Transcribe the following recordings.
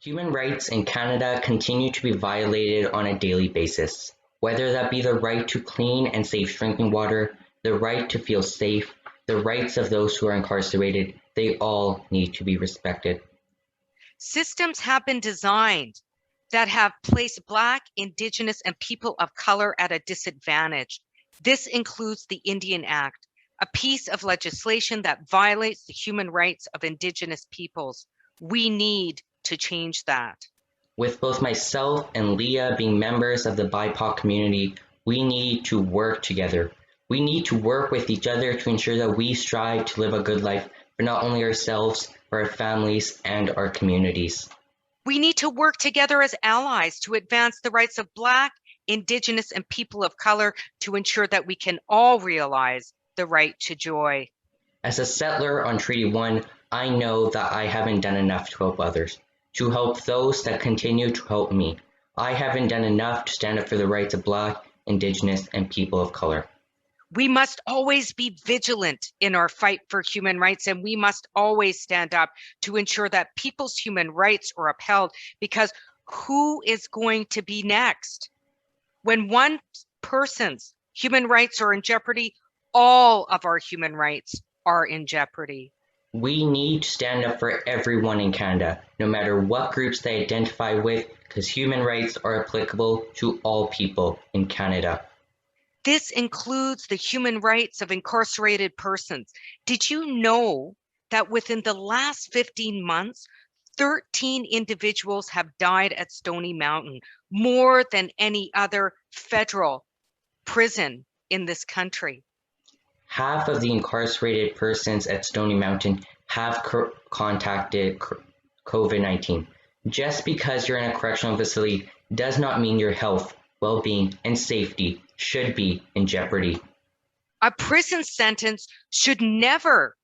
Human rights in Canada continue to be violated on a daily basis, whether that be the right to clean and safe drinking water, the right to feel safe, the rights of those who are incarcerated, they all need to be respected. Systems have been designed that have placed Black, Indigenous, and people of color at a disadvantage. This includes the Indian Act, a piece of legislation that violates the human rights of Indigenous peoples. We need to change that. With both myself and Leah being members of the BIPOC community, we need to work together. We need to work with each other to ensure that we strive to live a good life for not only ourselves, but our families and our communities. We need to work together as allies to advance the rights of Black, Indigenous, and people of color to ensure that we can all realize the right to joy. As a settler on Treaty 1, I know that I haven't done enough to help others, to help those that continue to help me. I haven't done enough to stand up for the rights of Black, Indigenous, and people of color. We must always be vigilant in our fight for human rights, and we must always stand up to ensure that people's human rights are upheld, because who is going to be next? When one person's human rights are in jeopardy, all of our human rights are in jeopardy. We need to stand up for everyone in Canada, no matter what groups they identify with, because human rights are applicable to all people in Canada. This includes the human rights of incarcerated persons. Did you know that within the last 15 months, 13 individuals have died at Stony Mountain, more than any other federal prison in this country? Half of the incarcerated persons at Stony Mountain have contacted COVID-19. Just because you're in a correctional facility does not mean your health, well-being, and safety should be in jeopardy. A prison sentence should never,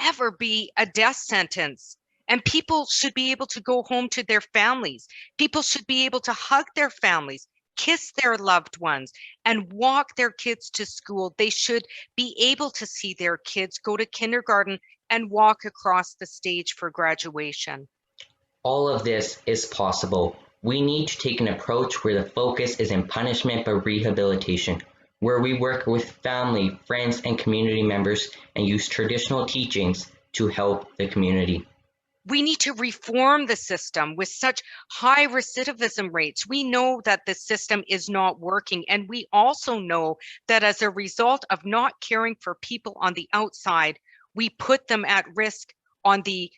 ever be a death sentence. And people should be able to go home to their families. People should be able to hug their families, kiss their loved ones, and walk their kids to school. They should be able to see their kids go to kindergarten and walk across the stage for graduation. All of this is possible. We need to take an approach where the focus is in punishment but rehabilitation, where we work with family, friends, and community members and use traditional teachings to help the community. We need to reform the system with such high recidivism rates. We know that the system is not working. And we also know that as a result of not caring for people on the outside, we put them at risk on the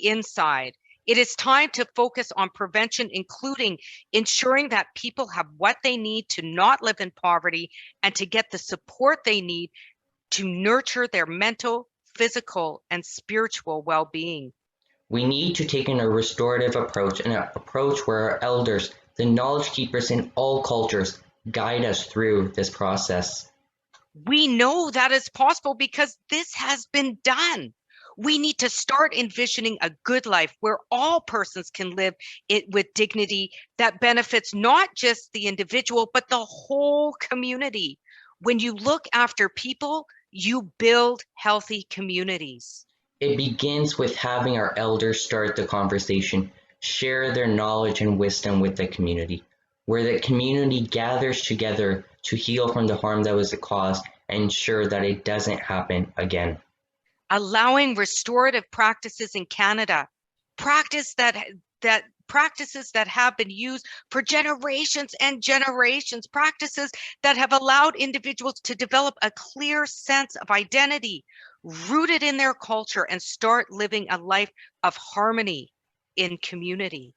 inside. It is time to focus on prevention, including ensuring that people have what they need to not live in poverty and to get the support they need to nurture their mental, physical, and spiritual well-being. We need to take in a restorative approach, an approach where our elders, the knowledge keepers in all cultures, guide us through this process. We know that is possible because this has been done. We need to start envisioning a good life where all persons can live it with dignity that benefits not just the individual, but the whole community. When you look after people, you build healthy communities. It begins with having our elders start the conversation, share their knowledge and wisdom with the community, where the community gathers together to heal from the harm that was caused and ensure that it doesn't happen again. Allowing restorative practices in Canada, practices that have been used for generations and generations, practices that have allowed individuals to develop a clear sense of identity rooted in their culture and start living a life of harmony in community.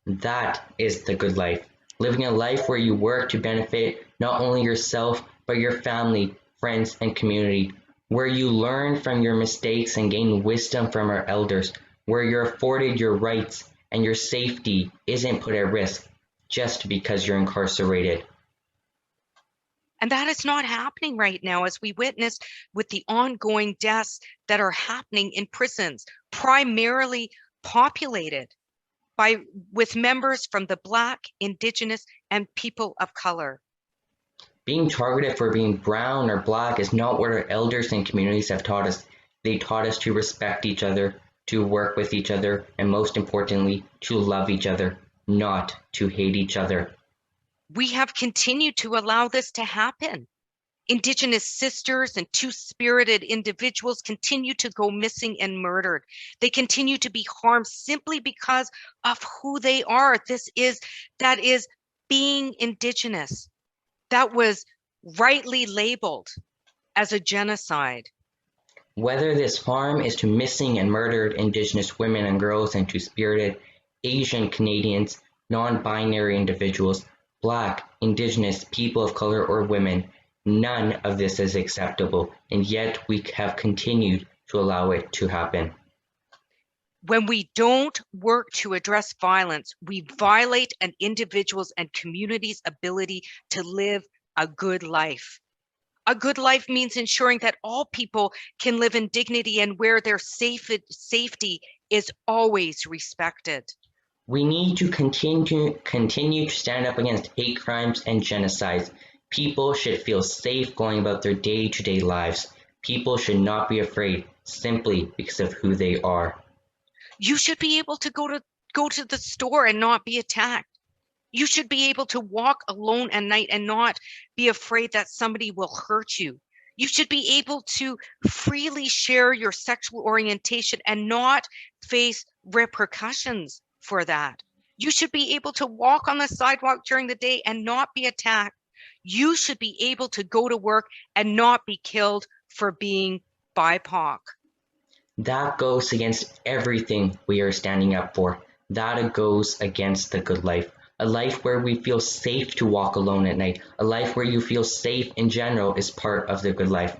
That is the good life. Living a life where you work to benefit not only yourself, but your family, friends, and community, where you learn from your mistakes and gain wisdom from our elders, where you're afforded your rights and your safety isn't put at risk just because you're incarcerated. And that is not happening right now, as we witnessed with the ongoing deaths that are happening in prisons, primarily populated with members from the Black, Indigenous, and people of color. Being targeted for being brown or Black is not what our elders and communities have taught us. They taught us to respect each other, to work with each other, and most importantly, to love each other, not to hate each other. We have continued to allow this to happen. Indigenous sisters and two-spirited individuals continue to go missing and murdered. They continue to be harmed simply because of who they are. That is being Indigenous. That was rightly labeled as a genocide. Whether this harm is to missing and murdered Indigenous women and girls and two-spirited, Asian Canadians, non-binary individuals, Black, Indigenous, people of color, or women, none of this is acceptable, and yet we have continued to allow it to happen. When we don't work to address violence, we violate an individual's and community's ability to live a good life. A good life means ensuring that all people can live in dignity and where their safety is always respected. We need to continue to stand up against hate crimes and genocides. People should feel safe going about their day-to-day lives. People should not be afraid simply because of who they are. You should be able to go to the store and not be attacked. You should be able to walk alone at night and not be afraid that somebody will hurt you. You should be able to freely share your sexual orientation and not face repercussions for that. You should be able to walk on the sidewalk during the day and not be attacked. You should be able to go to work and not be killed for being BIPOC. That goes against everything we are standing up for. That goes against the good life. A life where we feel safe to walk alone at night. A life where you feel safe in general is part of the good life.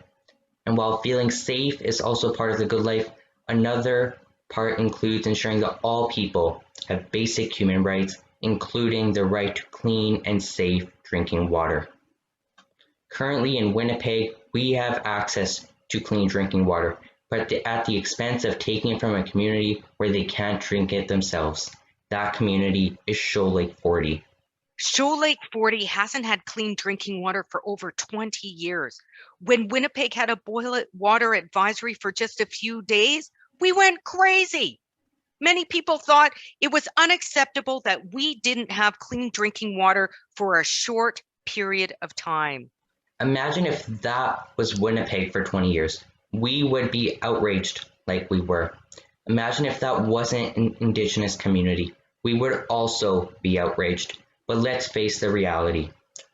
And while feeling safe is also part of the good life, another part includes ensuring that all people have basic human rights, including the right to clean and safe drinking water. Currently in Winnipeg, we have access to clean drinking water, but at the expense of taking it from a community where they can't drink it themselves. That community is Shoal Lake 40. Shoal Lake 40 hasn't had clean drinking water for over 20 years. When Winnipeg had a boil water advisory for just a few days, we went crazy. Many people thought it was unacceptable that we didn't have clean drinking water for a short period of time. Imagine if that was Winnipeg for 20 years. We would be outraged like we were. Imagine if that wasn't an Indigenous community. We would also be outraged. But let's face the reality.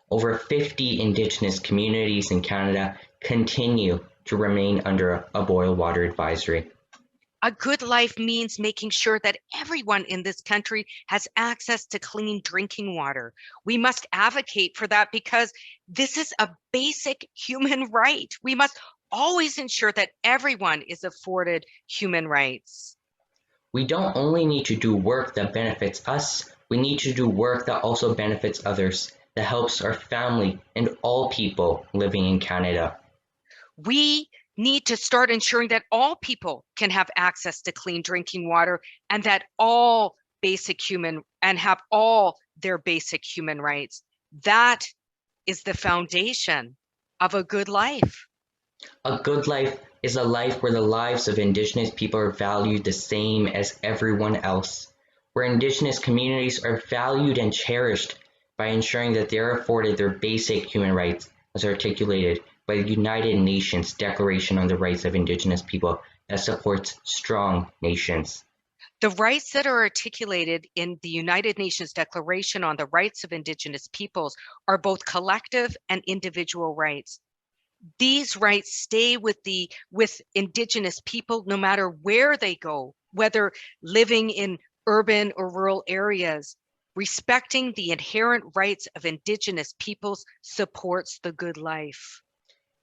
Over 50 Indigenous communities in Canada continue to remain under a boil water advisory. A good life means making sure that everyone in this country has access to clean drinking water. We must advocate for that because this is a basic human right. We must always ensure that everyone is afforded human rights. We don't only need to do work that benefits us, we need to do work that also benefits others, that helps our family and all people living in Canada. We need to start ensuring that all people can have access to clean drinking water and that all have all their basic human rights. That is the foundation of a good life. A good life is a life where the lives of Indigenous people are valued the same as everyone else, where Indigenous communities are valued and cherished by ensuring that they are afforded their basic human rights as articulated by the United Nations Declaration on the Rights of Indigenous People that supports strong nations. The rights that are articulated in the United Nations Declaration on the Rights of Indigenous Peoples are both collective and individual rights. These rights stay with Indigenous people no matter where they go, whether living in urban or rural areas. Respecting the inherent rights of Indigenous peoples supports the good life.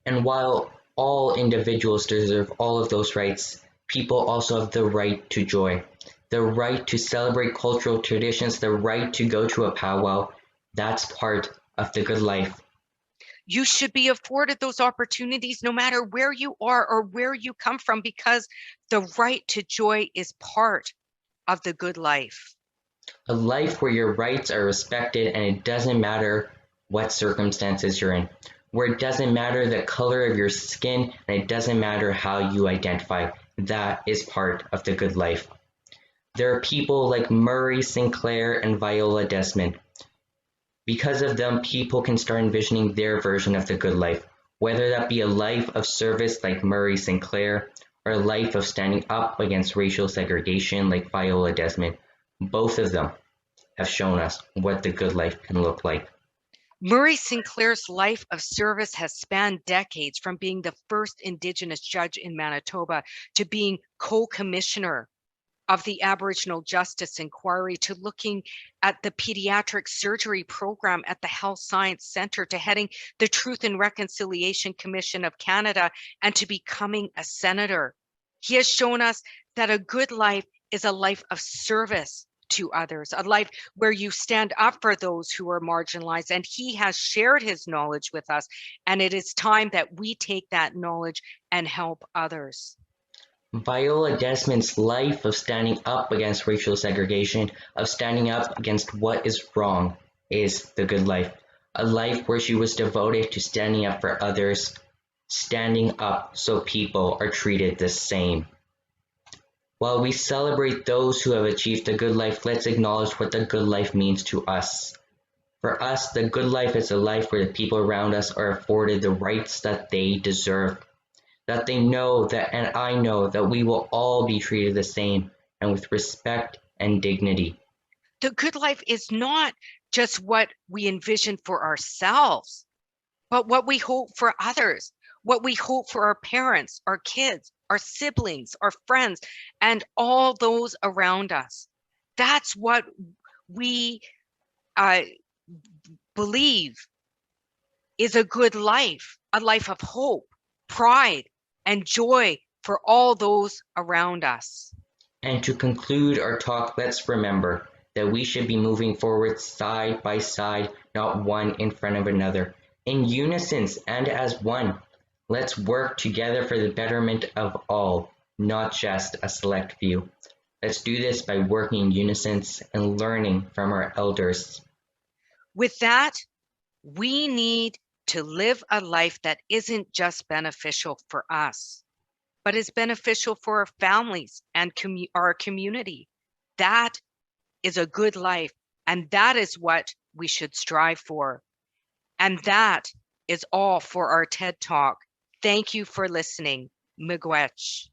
And while all individuals deserve all of those rights, people also have the right to joy, the right to celebrate cultural traditions, the right to go to a powwow. That's part of the good life. You should be afforded those opportunities no matter where you are or where you come from, because the right to joy is part of the good life. A life where your rights are respected and it doesn't matter what circumstances you're in, where it doesn't matter the color of your skin and it doesn't matter how you identify. That is part of the good life. There are people like Murray Sinclair and Viola Desmond. Because of them, people can start envisioning their version of the good life, whether that be a life of service like Murray Sinclair, or a life of standing up against racial segregation like Viola Desmond. Both of them have shown us what the good life can look like. Murray Sinclair's life of service has spanned decades, from being the first Indigenous judge in Manitoba to being co-commissioner of the Aboriginal Justice Inquiry, to looking at the pediatric surgery program at the Health Science Centre, to heading the Truth and Reconciliation Commission of Canada, and to becoming a senator. He has shown us that a good life is a life of service to others, a life where you stand up for those who are marginalized. And he has shared his knowledge with us. And it is time that we take that knowledge and help others. Viola Desmond's life of standing up against racial segregation, of standing up against what is wrong, is the good life. A life where she was devoted to standing up for others, standing up so people are treated the same. While we celebrate those who have achieved the good life, let's acknowledge what the good life means to us. For us, the good life is a life where the people around us are afforded the rights that they deserve. That they know that, and I know that we will all be treated the same and with respect and dignity. The good life is not just what we envision for ourselves, but what we hope for others, what we hope for our parents, our kids, our siblings, our friends, and all those around us. That's what we believe is a good life, a life of hope, pride, and joy for all those around us. And to conclude our talk, let's remember that we should be moving forward side by side, not one in front of another, in unison and as one. Let's work together for the betterment of all, not just a select few. Let's do this by working in unison and learning from our elders. With that, we need to live a life that isn't just beneficial for us, but is beneficial for our families and our community. That is a good life, and that is what we should strive for. And that is all for our TED Talk. Thank you for listening. Miigwech.